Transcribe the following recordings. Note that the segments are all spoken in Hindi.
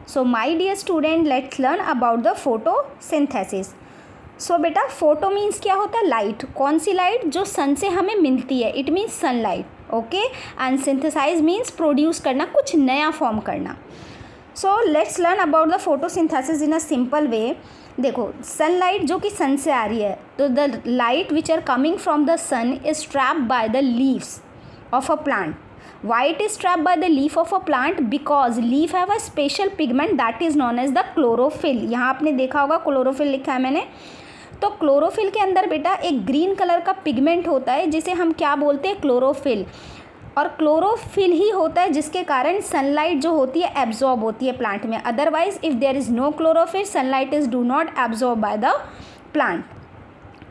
So my dear student, let's learn about the photosynthesis. So बेटा फोटो मीन्स क्या होता है? लाइट। कौन सी लाइट? जो सन से हमें मिलती है, it means sunlight. Okay, and synthesize means produce करना, कुछ नया फॉर्म करना। So let's learn about the photosynthesis in a simple way. देखो, सनलाइट जो कि सन से आ रही है, तो the light which are coming from the sun is trapped by the leaves of a plant. Why it is trapped by the leaf of a plant? Because leaf have a special pigment that is known as the chlorophyll. यहाँ आपने देखा होगा क्लोरोफिल लिखा है मैंने। तो क्लोरोफिल के अंदर बेटा एक ग्रीन कलर का पिगमेंट होता है जिसे हम क्या बोलते हैं? क्लोरोफिल। और क्लोरोफिल ही होता है जिसके कारण सनलाइट जो होती है एब्जॉर्ब होती है प्लांट में। Otherwise if there is no chlorophyll, sunlight is do not absorb by the plant.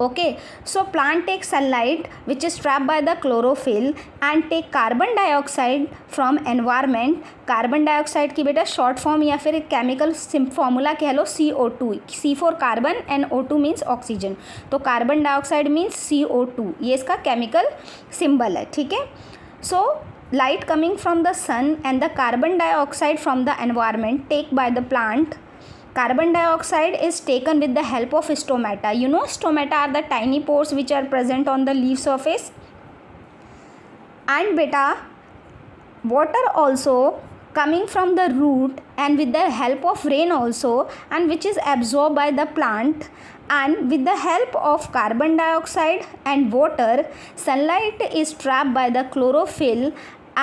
Okay, so plant take sunlight which is trapped by the chlorophyll and take carbon dioxide from environment. Carbon dioxide की बेटा शॉर्ट फॉर्म या फिर एक केमिकल फॉर्मूला कह लो CO2, C for carbon and O2 means oxygen. तो कार्बन डाइऑक्साइड मीन्स CO2, ये इसका केमिकल सिंबल है। ठीक है, so light coming from the sun and the carbon dioxide from the environment take by the plant. Carbon dioxide is taken with the help of stomata. You know stomata are the tiny pores which are present on the leaf surface. And beta, water also coming from the root and with the help of rain also, and which is absorbed by the plant, and with the help of carbon dioxide and water, sunlight is trapped by the chlorophyll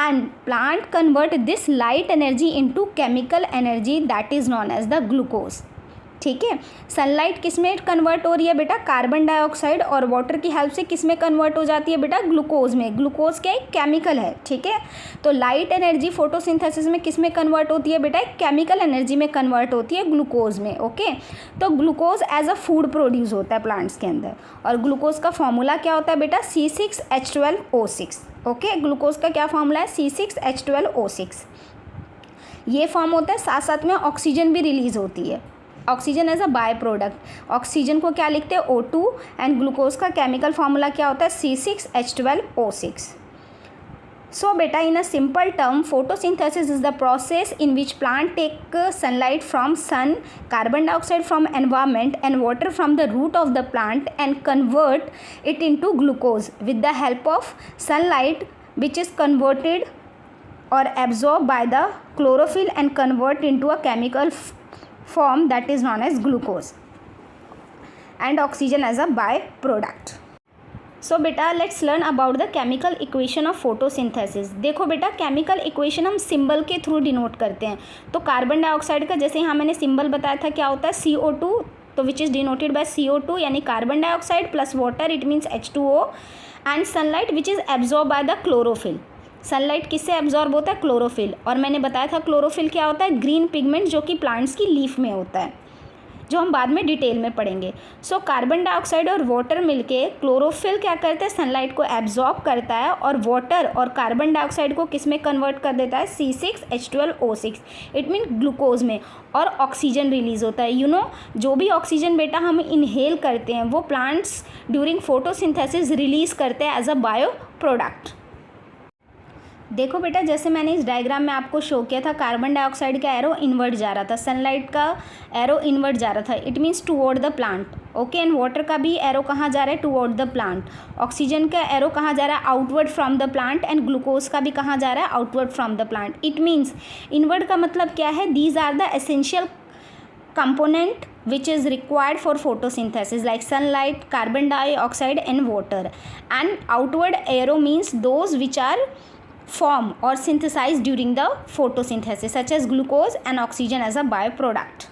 and plant convert this light energy into chemical energy that is known as the glucose. ठीक है, सनलाइट किस में कन्वर्ट हो रही है बेटा? कार्बन डाइऑक्साइड और वाटर की हेल्प से किस में कन्वर्ट हो जाती है बेटा? ग्लूकोज में। ग्लूकोज क्या एक केमिकल है। ठीक है, तो लाइट एनर्जी फोटोसिंथेसिस में किस में कन्वर्ट होती है बेटा? एक केमिकल एनर्जी में कन्वर्ट होती है, ग्लूकोज में। ओके, तो glucose as a food produce होता है प्लांट्स के अंदर। और ग्लूकोज का फॉर्मूला क्या होता है बेटा? C6H12O6। ओके, ग्लूकोज का क्या फॉर्मूला है? C6H12O6। ये फॉर्म होता है, साथ साथ में ऑक्सीजन भी रिलीज होती है। Oxygen as a by product. Oxygen को क्या लिखते हैं? O2 एंड ग्लूकोज का केमिकल फार्मूला क्या होता है? C6H12O6। सो बेटा, in a simple term, photosynthesis is the process in which plant take sunlight from sun, carbon dioxide from environment and water from the root of the plant and convert it into glucose with the help of sunlight which is converted or absorbed by the chlorophyll and convert into a chemical form that is known as glucose and oxygen as a byproduct. सो बेटा let's learn about the chemical equation of photosynthesis. देखो बेटा, केमिकल इक्वेशन हम सिंबल के थ्रू डिनोट करते हैं। तो कार्बन डाइऑक्साइड का जैसे यहाँ मैंने सिंबल बताया था क्या होता है? CO2, तो which is denoted by CO2 यानी carbon dioxide plus water, it means H2O, and sunlight which is absorb by the chlorophyll. Sunlight किससे एब्जॉर्ब होता है? क्लोरोफिल। और मैंने बताया था क्लोरोफिल क्या होता है? ग्रीन पिगमेंट जो कि प्लांट्स की लीफ में होता है, जो हम बाद में डिटेल में पढ़ेंगे। सो कार्बन डाइऑक्साइड और वाटर मिलके क्लोरोफिल क्या करते हैं? सनलाइट को एब्जॉर्ब करता है और वाटर और कार्बन डाइऑक्साइड को किस में कन्वर्ट कर देता है? C6H12O6, इट मीन ग्लूकोज में, और ऑक्सीजन रिलीज होता है। यू नो, जो भी ऑक्सीजन बेटा हम इनहेल करते हैं वो प्लांट्स ड्यूरिंग फोटोसिंथेसिस रिलीज करते हैं एज अ बायो प्रोडक्ट। देखो बेटा, जैसे मैंने इस डायग्राम में आपको शो किया था, कार्बन डाइऑक्साइड का एरो इनवर्ट जा रहा था, सनलाइट का एरो इनवर्ट जा रहा था, it means toward the plant. Okay, and water का भी एरो कहाँ जा रहा है? Toward the plant. ऑक्सीजन का एरो कहाँ जा रहा है? Outward from the plant. And glucose का भी कहाँ जा रहा है? Outward from the plant. It means inward का मतलब क्या है? These are the essential component which is required for photosynthesis like sunlight, carbon dioxide and water. And outward arrow means those which are formed or synthesized during the photosynthesis such as glucose and oxygen as a byproduct.